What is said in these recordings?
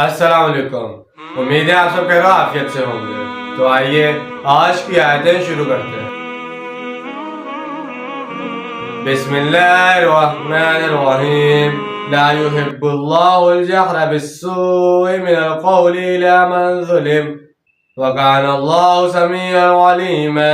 السلام علیکم، امید ہے آپ سب خیر و عافیت سے ہوں گے۔ تو آئیے آج کی آیتیں شروع کرتے ہیں۔ بسم اللہ الرحمن الرحیم۔ لا يحب اللہ الجہر بالسوء من القول الا من ظلم وکان اللہ سمیعا علیما۔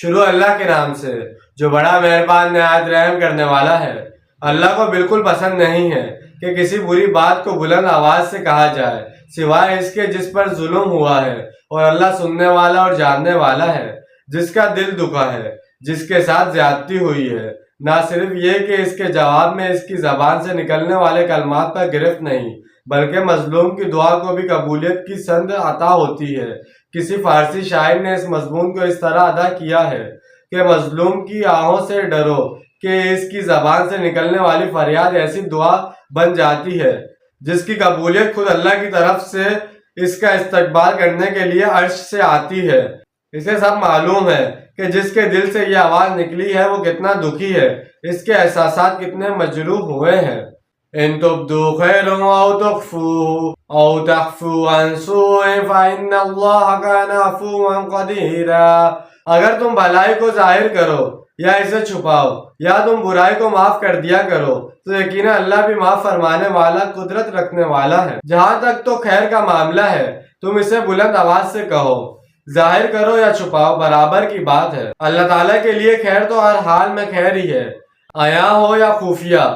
شروع اللہ کے نام سے جو بڑا مہربان نہایت رحم کرنے والا ہے۔ اللہ کو بالکل پسند نہیں ہے کہ کسی بری بات کو بلند آواز سے کہا جائے سوائے اس کے جس پر ظلم ہوا ہے، اور اللہ سننے والا اور جاننے والا ہے۔ جس کا دل دکھا ہے، جس کے ساتھ زیادتی ہوئی ہے، نہ صرف یہ کہ اس کے جواب میں اس کی زبان سے نکلنے والے کلمات پر گرفت نہیں، بلکہ مظلوم کی دعا کو بھی قبولیت کی سند عطا ہوتی ہے۔ کسی فارسی شاعر نے اس مضمون کو اس طرح ادا کیا ہے کہ مظلوم کی آہوں سے ڈرو کہ اس کی زبان سے نکلنے والی فریاد ایسی دعا بن جاتی ہے جس کی قبولیت خود اللہ کی طرف سے اس کا استقبال کرنے کے لیے عرش سے آتی ہے۔ اسے سب معلوم ہے کہ جس کے دل سے یہ آواز نکلی ہے وہ کتنا دکھی ہے، اس کے احساسات کتنے مجروح ہوئے ہیں۔ ان تبدوا خیرا او تخفوه او تخفوا عن سوء فإن اللہ کان عفوا قدیرا۔ اگر تم بھلائی کو ظاہر کرو یا اسے چھپاؤ یا تم برائی کو معاف کر دیا کرو تو یقینا اللہ بھی معاف فرمانے والا قدرت رکھنے والا ہے۔ جہاں تک تو خیر کا معاملہ ہے تم اسے بلند آواز سے کہو، ظاہر کرو یا چھپاؤ برابر کی بات ہے۔ اللہ تعالیٰ کے لیے خیر تو ہر حال میں خیر ہی ہے، عیاں ہو یا خفیہ۔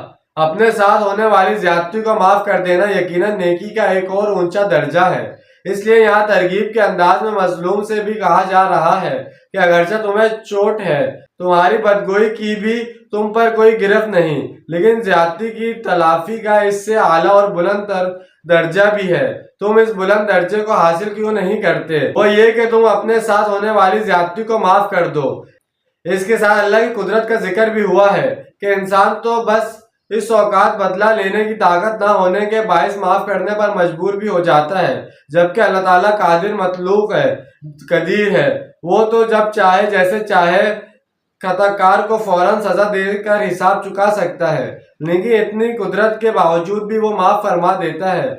اپنے ساتھ ہونے والی زیادتی کو معاف کر دینا یقیناً نیکی کا ایک اور اونچا درجہ ہے۔ اس لیے یہاں ترغیب کے انداز میں مظلوم سے بھی کہا جا رہا ہے کہ اگرچہ تمہیں چوٹ ہے، تمہاری بدگوئی کی بھی تم پر کوئی گرفت نہیں، لیکن زیادتی کی تلافی کا اس سے اعلیٰ اور بلند تر درجہ بھی ہے۔ تم اس بلند درجے کو حاصل کیوں نہیں کرتے؟ وہ یہ کہ تم اپنے ساتھ ہونے والی زیادتی کو معاف کر دو۔ اس کے ساتھ اللہ کی قدرت کا ذکر بھی ہوا ہے کہ انسان تو بس اس اوقات بدلہ لینے کی طاقت نہ ہونے کے باعث معاف کرنے پر مجبور بھی ہو جاتا ہے، جبکہ اللہ تعالیٰ قادر مطلوق ہے، قدیر ہے۔ وہ تو جب چاہے جیسے چاہے خطا کار کو فوراً سزا دے کر حساب چکا سکتا ہے، لیکن اتنی قدرت کے باوجود بھی وہ معاف فرما دیتا ہے۔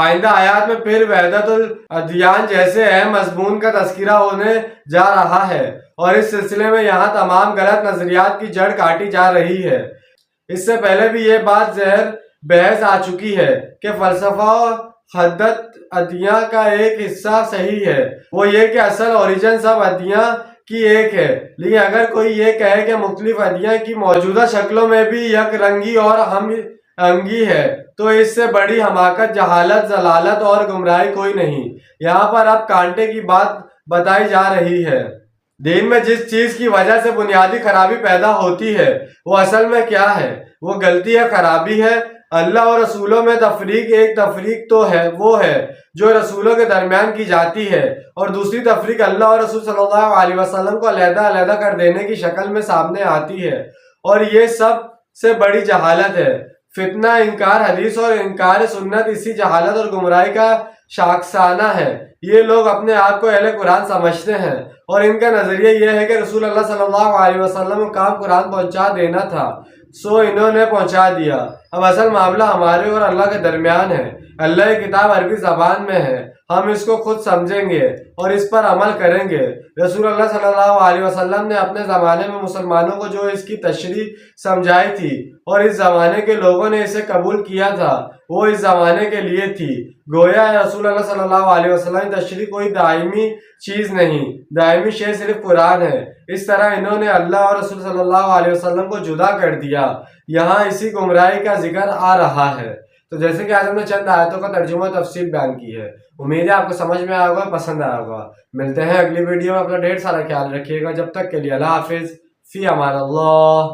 آئندہ آیات میں پھر وحدت الادیان جیسے اہم مضمون کا تذکرہ ہونے جا رہا ہے، اور اس سلسلے میں یہاں تمام غلط نظریات کی جڑ کاٹی جا رہی ہے۔ اس سے پہلے بھی یہ بات زہر بحث آ چکی ہے کہ فلسفہ وحدت ادیان کا ایک حصہ صحیح ہے، وہ یہ کہ اصل اوریجن سب ادیان کی ایک ہے، لیکن اگر کوئی یہ کہے کہ مختلف ادیان کی موجودہ شکلوں میں بھی یک رنگی اور ہم آہنگی ہے تو اس سے بڑی حماقت، جہالت، ضلالت اور گمراہی کوئی نہیں۔ یہاں پر اب کانٹے کی بات بتائی جا رہی ہے۔ دین میں جس چیز کی وجہ سے بنیادی خرابی پیدا ہوتی ہے وہ اصل میں کیا ہے؟ وہ غلطی ہے، خرابی ہے۔ اللہ اور رسولوں میں تفریق، ایک تفریق تو ہے، وہ ہے جو رسولوں کے درمیان کی جاتی ہے، اور دوسری تفریق اللہ اور رسول صلی اللہ علیہ وسلم کو علیحدہ علیحدہ کر دینے کی شکل میں سامنے آتی ہے، اور یہ سب سے بڑی جہالت ہے۔ فتنہ انکار حدیث اور انکار سنت اسی جہالت اور گمراہی کا شاخسانہ ہے۔ یہ لوگ اپنے آپ کو اہل قرآن سمجھتے ہیں، اور ان کا نظریہ یہ ہے کہ رسول اللہ صلی اللہ علیہ وسلم کو کام قرآن پہنچا دینا تھا، سو انہوں نے پہنچا دیا۔ اب اصل معاملہ ہمارے اور اللہ کے درمیان ہے۔ اللہ کی کتاب عربی زبان میں ہے، ہم اس کو خود سمجھیں گے اور اس پر عمل کریں گے۔ رسول اللہ صلی اللہ علیہ وسلم نے اپنے زمانے میں مسلمانوں کو جو اس کی تشریح سمجھائی تھی اور اس زمانے کے لوگوں نے اسے قبول کیا تھا، وہ اس زمانے کے لیے تھی۔ گویا رسول اللہ صلی اللہ علیہ وسلم کی تشریح کوئی دائمی چیز نہیں، دائمی شے صرف قرآن ہے۔ اس طرح انہوں نے اللہ اور رسول صلی اللہ علیہ وسلم کو جدا کر دیا۔ یہاں اسی گمراہی کا ذکر آ رہا ہے۔ تو جیسے کہ آج ہم نے چند آیتوں کا ترجمہ و تفصیل بیان کی ہے، امید ہے آپ کو سمجھ میں آیا ہوگا، پسند آیا ہوگا۔ ملتے ہیں اگلی ویڈیو میں، اپنا ڈھیر سارا خیال رکھیے گا۔ جب تک کے لیے اللہ حافظ، فی امان اللہ۔